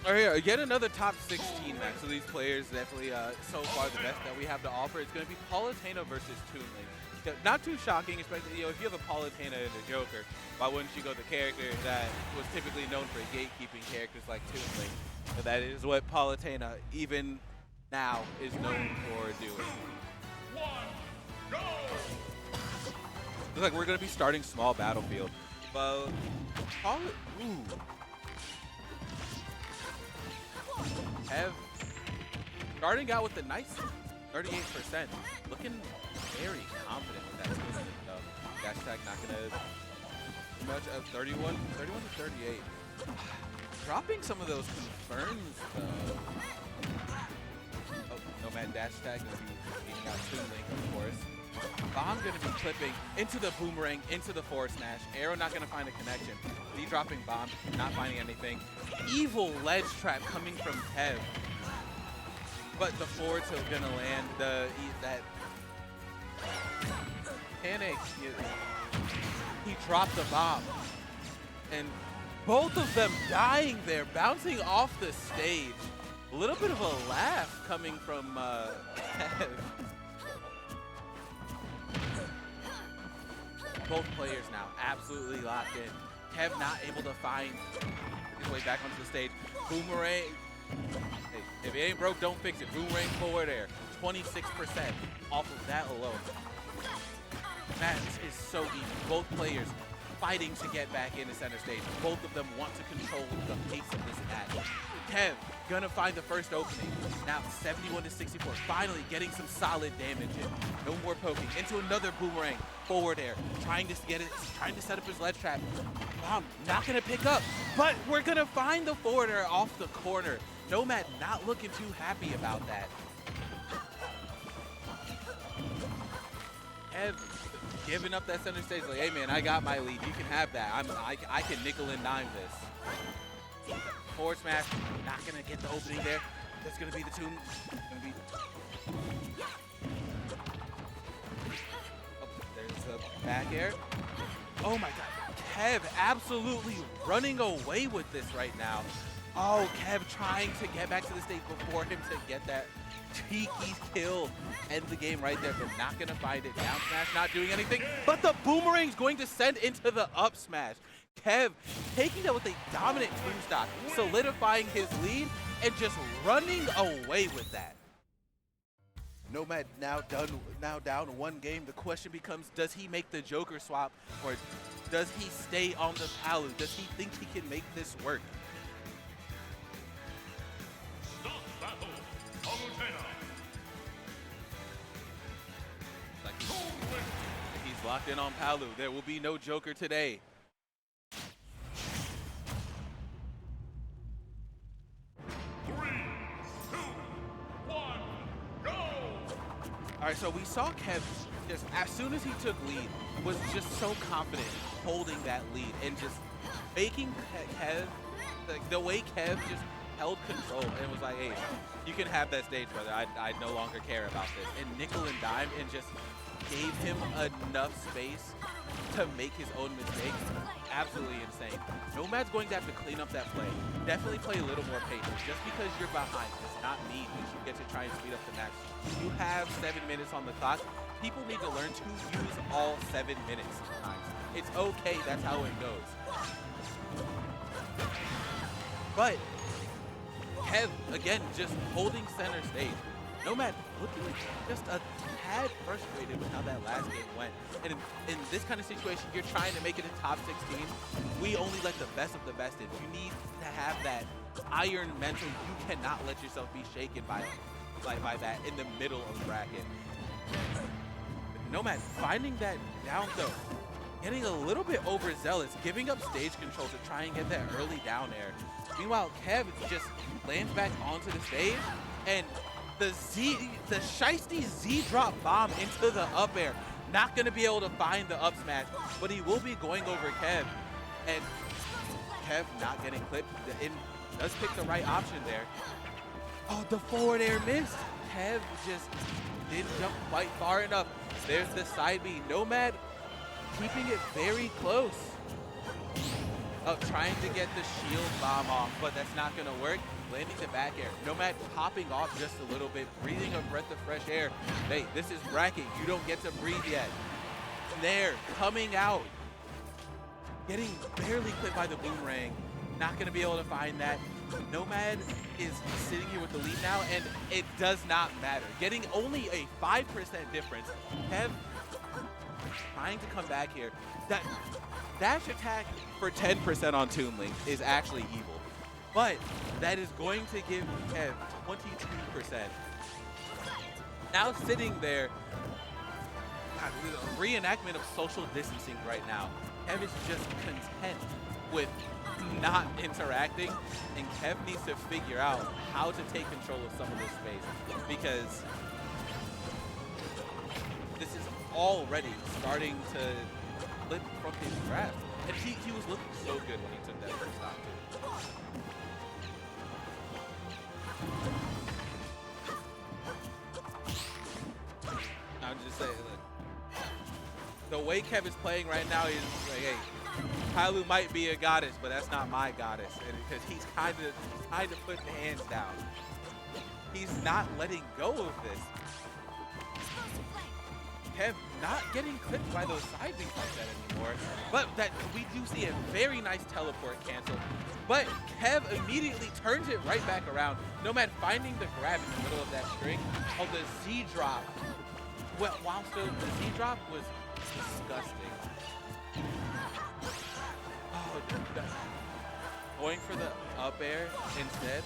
All right, yet another top 16 match. So these players definitely so far the best that we have to offer. It's going to be Palutena versus Toon. Not too shocking, especially if you have a Palutena and a Joker, why wouldn't you go the character that was typically known for gatekeeping characters like Toon? But that is what Palutena, even now, is known for doing. Looks like we're going to be starting small battlefield. But starting out with a nice 38%, looking very confident with that movement. Dash attack not gonna do much of 31 to 38. Dropping some of those confirms though. Oh, Nomad dash attack gonna be beating out Toon Link, of course. Bomb gonna be clipping into the boomerang, into the forward smash. Arrow not gonna find a connection. D dropping bomb, not finding anything. Evil ledge trap coming from Kev. But the forward tilt gonna land that panic. He dropped the bomb. And both of them dying there, bouncing off the stage. A little bit of a laugh coming from Kev. Both players now absolutely locked in. Kev not able to find his way back onto the stage. Boomerang. Hey, if it ain't broke, don't fix it. Boomerang forward air. 26% off of that alone. Match is so easy. Both players fighting to get back into center stage. Both of them want to control the pace of this match. Kev gonna find the first opening. Now 71 to 64. Finally getting some solid damage in. No more poking. Into another boomerang. Forward air. Trying to set up his ledge trap. Bomb not gonna pick up. But we're gonna find the forward air off the corner. Nomad not looking too happy about that. Kev giving up that center stage like, hey man, I got my lead. You can have that. I can nickel and dime this. Forward smash, not gonna get the opening there. That's gonna be the Toon. Oh, there's the back air. Oh my god. Kev absolutely running away with this right now. Oh, Kev trying to get back to the stage before him to get that cheeky kill. End the game right there, but not gonna find it. Down smash, not doing anything, but the boomerang's going to send into the up smash. Kev taking that with a dominant Toon stock, solidifying his lead, and just running away with that. Nomad now down one game. The question becomes, does he make the Joker swap, or does he stay on the Palu? Does he think he can make this work? He's locked in on Palu. There will be no Joker today. All right, so we saw Kev just as soon as he took lead was just so confident holding that lead and just making Kev, like the way Kev just held control and was like, hey, you can have that stage, brother. I no longer care about this. And nickel and dime and just gave him enough space to make his own mistakes. Absolutely insane. Nomad's going to have to clean up that play. Definitely play a little more patient. Just because you're behind does not mean that you get to try and speed up the match. You have 7 minutes on the clock. People need to learn to use all 7 minutes sometimes. It's okay, that's how it goes. But Kev, again, just holding center stage. Nomad looking just a tad frustrated with how that last game went. And in this kind of situation, you're trying to make it a top 16. We only let the best of the best in. You need to have that iron mental. You cannot let yourself be shaken by that in the middle of the bracket. Nomad finding that down though, getting a little bit overzealous, giving up stage control to try and get that early down air. Meanwhile, Kev just lands back onto the stage, and the shiesty Z drop bomb into the up air. Not going to be able to find the up smash, but he will be going over Kev. And Kev not getting clipped. It does pick the right option there. Oh, the forward air missed. Kev just didn't jump quite far enough. There's the side B. Nomad keeping it very close. trying to get the shield bomb off, but that's not going to work. Landing the back air. Nomad popping off just a little bit, breathing a breath of fresh air. Hey, this is bracket. You don't get to breathe yet. Nair coming out. Getting barely clipped by the boomerang. Not going to be able to find that. Nomad is sitting here with the lead now, and it does not matter. Getting only a 5% difference. Kev trying to come back here. That dash attack for 10% on Toon Link is actually evil. But that is going to give Kev 22%. Now sitting there, reenactment of social distancing right now. Kev is just content with not interacting, and Kev needs to figure out how to take control of some of this space, because this is already starting to slip from his grasp. And he was looking so good when he took that first stop too. I'm just saying, look, the way Kev is playing right now, he's like, hey, Palu might be a goddess, but that's not my goddess, because he's kind of putting hands down. He's not letting go of this. Kev not getting clipped by those side beats like that anymore, but that we do see a very nice teleport cancel. But Kev immediately turns it right back around. Nomad finding the grab in the middle of that string. Oh, the Z drop. Well, while still the Z drop was disgusting. Oh, going for the up air instead.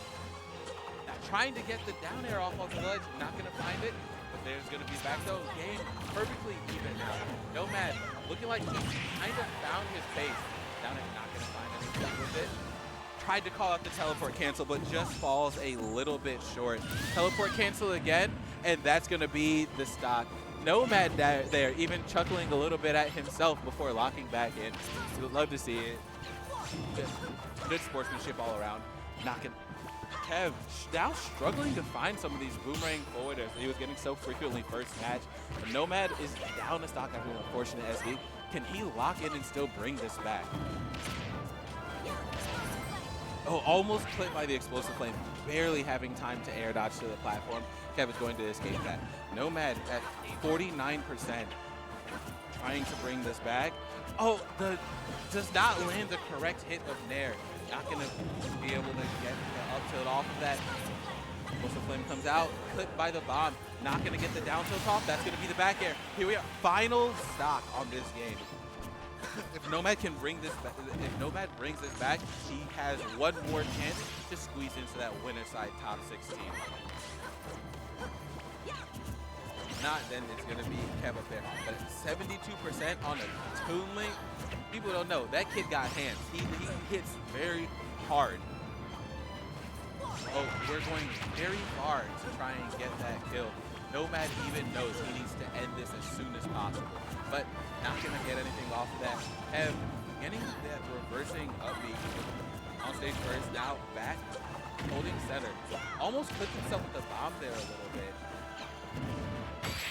Now trying to get the down air off of the ledge, not gonna find it. But there's gonna be back though. Game perfectly even now. Nomad looking like he kind of found his pace. Down air, not gonna find anything with it. Tried to call out the teleport cancel, but just falls a little bit short. Teleport cancel again, and that's gonna be the stock. Nomad there, even chuckling a little bit at himself before locking back in. We would love to see it. Good sportsmanship all around. Knocking. Kev now struggling to find some of these boomerang forwarders that he was getting so frequently first match. And Nomad is down the stock after an unfortunate SD. Can he lock in and still bring this back? Oh, almost clipped by the explosive flame, barely having time to air dodge to the platform. Kev is going to escape that. Nomad at 49%, trying to bring this back. Oh, does not land the correct hit of Nair. Not going to be able to get the up tilt off of that. Explosive flame comes out, clipped by the bomb. Not going to get the down tilt off. That's going to be the back air. Here we are, final stock on this game. If Nomad can bring this back, if Nomad brings this back, he has one more chance to squeeze into that winner side top 16. Not, then it's going to be Kev up there. But 72% on a Toon Link, people don't know, that kid got hands. He hits very hard. Oh, we're going very far to try and get that kill. Nomad even knows he needs to end this as soon as possible. But not going to get anything off of that. Kev getting that reversing upbeat on stage first, now back, holding center. Almost clipped himself with the bomb there a little bit.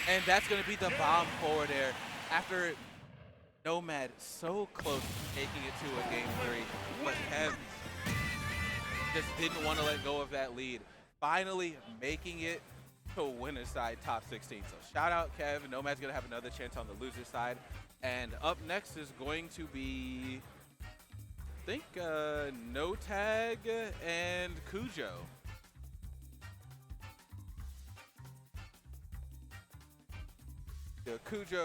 And that's going to be the bomb forward air after Nomad so close to taking it to a game 3. But Kev just didn't want to let go of that lead. Finally making it to winner side top 16. So shout out Kev. Nomad's going to have another chance on the loser side. And up next is going to be, I think, No Tag and Cujo. Cujo